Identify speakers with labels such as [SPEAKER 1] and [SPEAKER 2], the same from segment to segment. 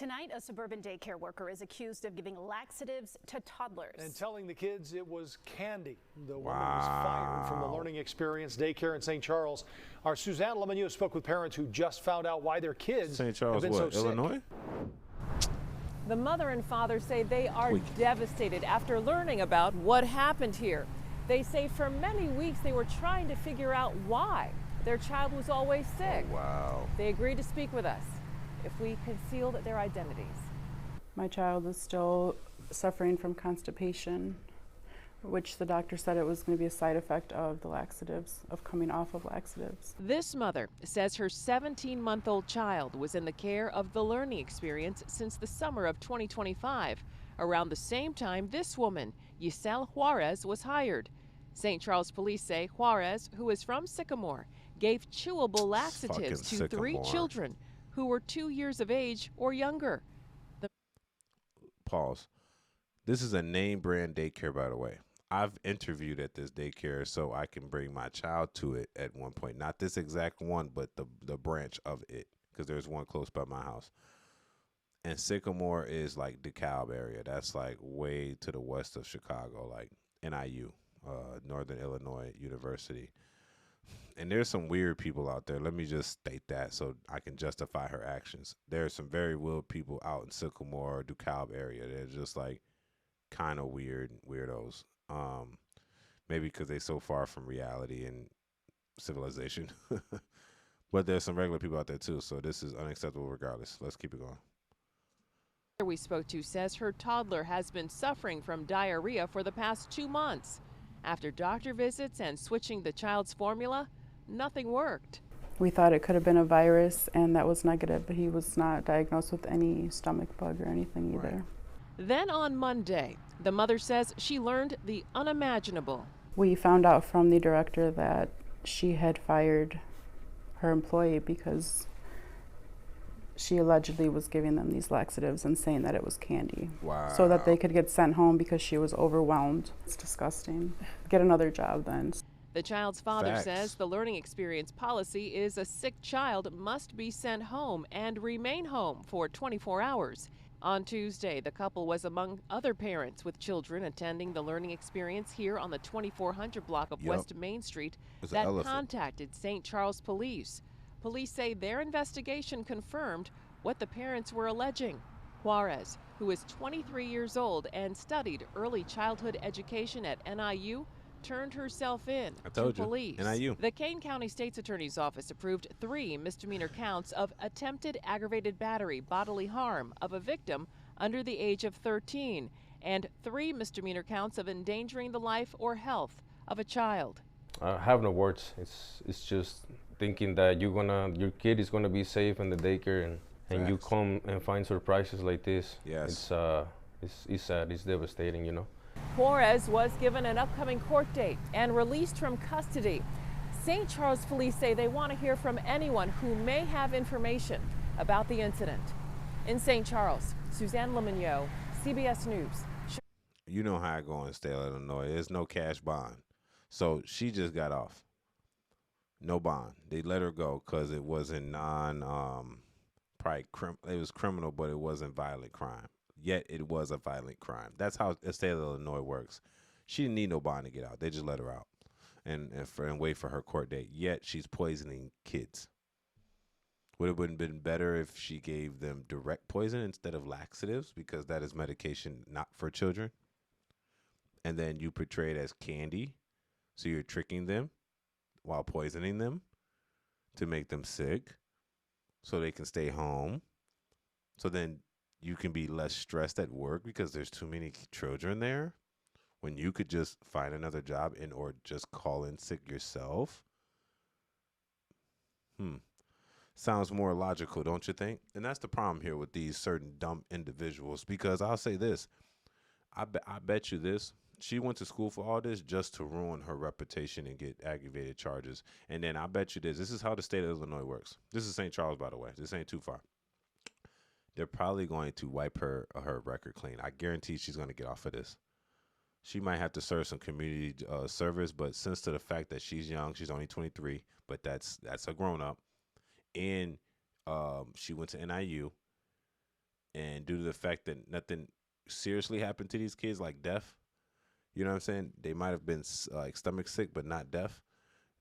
[SPEAKER 1] Tonight, a suburban daycare worker is accused of giving laxatives to toddlers.
[SPEAKER 2] And telling the kids it was candy. The woman was fired from the Learning Experience Daycare in St. Charles. Our Suzanne Lemonnier spoke with parents who just found out why their kids
[SPEAKER 3] St. Charles,
[SPEAKER 2] have been
[SPEAKER 3] what,
[SPEAKER 2] so sick.
[SPEAKER 3] Illinois?
[SPEAKER 4] The mother and father say they are devastated after learning about what happened here. They say for many weeks they were trying to figure out why their child was always sick.
[SPEAKER 3] Oh, wow.
[SPEAKER 4] They agreed to speak with us if we concealed their identities.
[SPEAKER 5] My child is still suffering from constipation, which the doctor said it was going to be a side effect of the laxatives, of coming off of laxatives.
[SPEAKER 4] This mother says her 17-month-old child was in the care of the Learning Experience since the summer of 2025. Around the same time, this woman, Yisel Juarez, was hired. St. Charles police say Juarez, who is from Sycamore, gave chewable laxatives to 3 children who were 2 years of age or younger.
[SPEAKER 3] Pause. This is a name brand daycare, by the way. I've interviewed at this daycare so I can bring my child to it at one point. Not this exact one, but the branch of it, because there's one close by my house. And Sycamore is like DeKalb area. That's like way to the west of Chicago, like NIU, Northern Illinois University. And there's some weird people out there. Let me just state that so I can justify her actions. There's some very weird people out in Sycamore, DeKalb area. They're just like kind of weirdos. Maybe because they're so far from reality and civilization. But there's some regular people out there too. So this is unacceptable regardless. Let's keep it going.
[SPEAKER 4] We spoke to says her toddler has been suffering from diarrhea for the past 2 months. After doctor visits and switching the child's formula, nothing worked.
[SPEAKER 5] We thought it could have been a virus, and that was negative, but he was not diagnosed with any stomach bug or anything either.
[SPEAKER 4] Right. Then on Monday, the mother says she learned the unimaginable.
[SPEAKER 5] We found out from the director that she had fired her employee because she allegedly was giving them these laxatives and saying that it was candy.
[SPEAKER 3] Wow.
[SPEAKER 5] So that they could get sent home because she was overwhelmed. It's disgusting. Get another job then.
[SPEAKER 4] The child's father
[SPEAKER 3] Facts.
[SPEAKER 4] says the Learning Experience policy is a sick child must be sent home and remain home for 24 hours. On Tuesday, the couple was among other parents with children attending the Learning Experience here on the 2400 block of West Main Street that contacted St. Charles Police. Police say their investigation confirmed what the parents were alleging. Juarez, who is 23 years old and studied early childhood education at NIU, turned herself in to police.
[SPEAKER 3] NIU.
[SPEAKER 4] The Kane County State's Attorney's Office approved 3 misdemeanor counts of attempted aggravated battery, bodily harm of a victim under the age of 13, and 3 misdemeanor counts of endangering the life or health of a child.
[SPEAKER 6] I have no words. It's just thinking that your kid is gonna be safe in the daycare, and you come and find surprises like this.
[SPEAKER 3] Yes.
[SPEAKER 6] It's sad. It's devastating, you know.
[SPEAKER 4] Juarez was given an upcoming court date and released from custody. St. Charles police say they want to hear from anyone who may have information about the incident. In St. Charles, Suzanne Lemonnier, CBS News.
[SPEAKER 3] You know how I go in state of Illinois. There's no cash bond. So she just got off. No bond. They let her go because it wasn't it was criminal, but it wasn't violent crime. Yet it was a violent crime. That's how the state of Illinois works. She didn't need no bond to get out. They just let her out and wait for her court date. Yet she's poisoning kids. Would it have been better if she gave them direct poison instead of laxatives, because that is medication not for children? And then you portray it as candy, so you're tricking them while poisoning them to make them sick so they can stay home. So then you can be less stressed at work because there's too many children there, when you could just find another job or just call in sick yourself. Sounds more logical, don't you think? And that's the problem here with these certain dumb individuals, because I'll say this. I bet you this. She went to school for all this just to ruin her reputation and get aggravated charges. And then I bet you this. This is how the state of Illinois works. This is St. Charles, by the way. This ain't too far. They're probably going to wipe her record clean. I guarantee she's going to get off of this. She might have to serve some community service, but since to the fact that she's young, she's only 23, but that's a grown up, and she went to NIU, And due to the fact that nothing seriously happened to these kids, like death, you know what I'm saying? They might have been like stomach sick, but not deaf.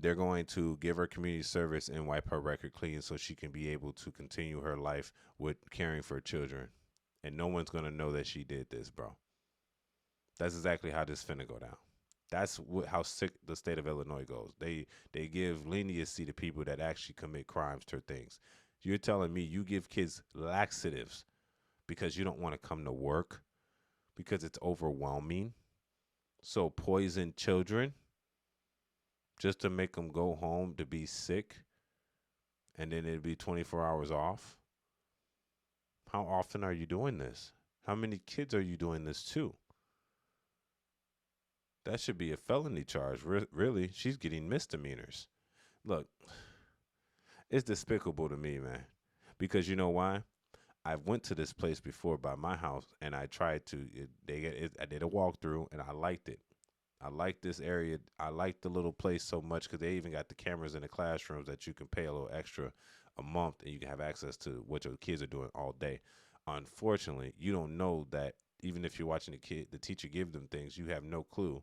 [SPEAKER 3] They're going to give her community service and wipe her record clean so she can be able to continue her life with caring for children. And no one's going to know that she did this, bro. That's exactly how this finna go down. That's how sick the state of Illinois goes. They give leniency to people that actually commit crimes or things. You're telling me you give kids laxatives because you don't want to come to work because it's overwhelming. So poison children just to make them go home to be sick, and then it'd be 24 hours off. How often are you doing this? How many kids are you doing this to? That should be a felony charge. Really, she's getting misdemeanors. Look, it's despicable to me, man. Because you know why? I went to this place before by my house, and I tried to. I did a walkthrough, and I liked it. I like this area. I like the little place so much because they even got the cameras in the classrooms that you can pay a little extra a month, and you can have access to what your kids are doing all day. Unfortunately, you don't know that even if you're watching the teacher give them things, you have no clue.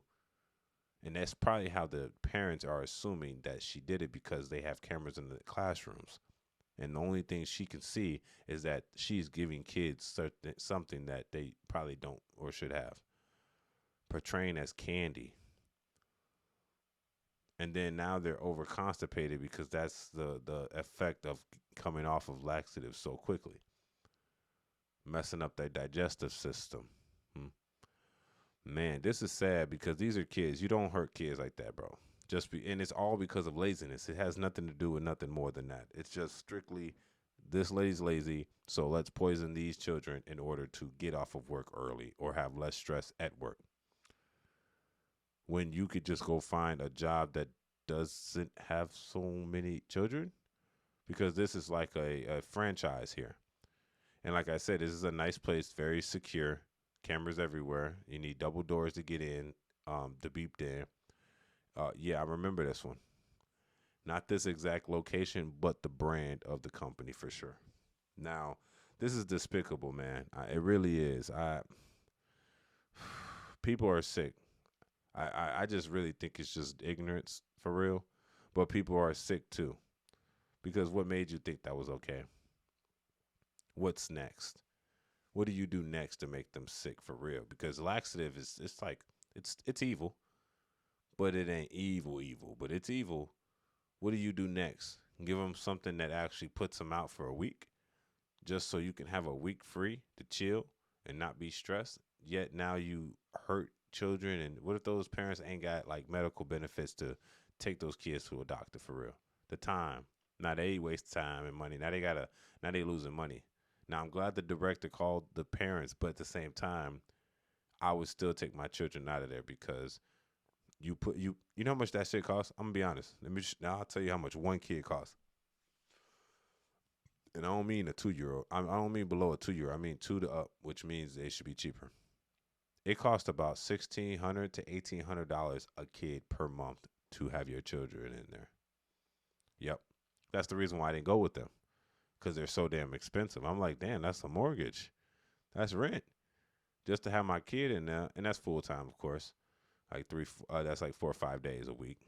[SPEAKER 3] And that's probably how the parents are assuming that she did it because they have cameras in the classrooms. And the only thing she can see is that she's giving kids something that they probably don't or should have. Portraying as candy. And then now they're over constipated because that's the effect of coming off of laxatives so quickly. Messing up their digestive system. Man, this is sad because these are kids. You don't hurt kids like that, bro. And it's all because of laziness. It has nothing to do with nothing more than that. It's just strictly this lady's lazy, so let's poison these children in order to get off of work early or have less stress at work. When you could just go find a job that doesn't have so many children, because this is like a franchise here. And like I said, this is a nice place, very secure, cameras everywhere. You need double doors to get in, to beep in. Yeah, I remember this one. Not this exact location, but the brand of the company for sure. Now, this is despicable, man. It really is. People are sick. I just really think it's just ignorance for real. But people are sick too. Because what made you think that was okay? What's next? What do you do next to make them sick for real? Because laxative it's like it's evil. But it ain't evil, but it's evil. What do you do next? Give them something that actually puts them out for a week just so you can have a week free to chill and not be stressed. Yet now you hurt children. And what if those parents ain't got like medical benefits to take those kids to a doctor for real? The time. Now they waste time and money. Now they losing money. Now I'm glad the director called the parents, but at the same time, I would still take my children out of there because you know how much that shit costs? I'm gonna be honest. Now I'll tell you how much one kid costs. And I don't mean a 2-year-old. I don't mean below a 2-year-old. I mean 2 to up, which means they should be cheaper. It costs about $1,600 to $1,800 a kid per month to have your children in there. Yep, that's the reason why I didn't go with them, because they're so damn expensive. I'm like, damn, that's a mortgage, that's rent, just to have my kid in there, and that's full time, of course. Like that's like 4 or 5 days a week.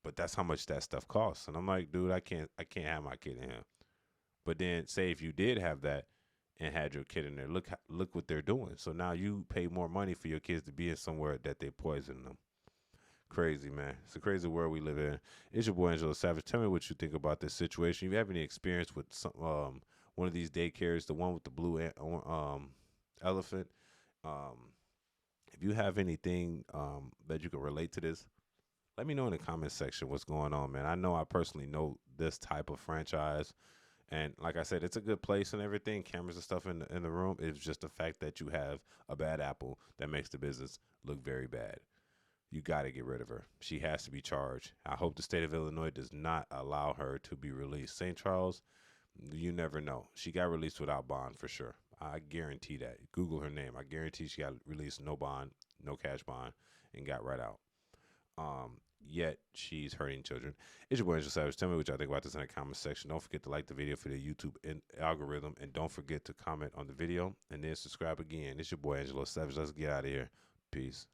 [SPEAKER 3] But that's how much that stuff costs. And I'm like, dude, I can't have my kid in here. But then say if you did have that and had your kid in there, look what they're doing. So now you pay more money for your kids to be in somewhere that they poison them. Crazy, man. It's a crazy world we live in. It's your boy AngeloSavage. Tell me what you think about this situation. If you have any experience with one of these daycares, the one with the blue elephant, if you have anything that you can relate to this, let me know in the comment section what's going on, man. I know I personally know this type of franchise. And like I said, it's a good place and everything, cameras and stuff in the room. It's just the fact that you have a bad apple that makes the business look very bad. You got to get rid of her. She has to be charged. I hope the state of Illinois does not allow her to be released. St. Charles, you never know. She got released without bond for sure. I guarantee that. Google her name. I guarantee she got released, no bond, no cash bond, and got right out. yet she's hurting children. It's your boy AngeloSavage. Tell me what y'all think about this in the comment section. Don't forget to like the video for the YouTube algorithm, and don't forget to comment on the video and then subscribe again. It's your boy AngeloSavage. Let's get out of here. Peace.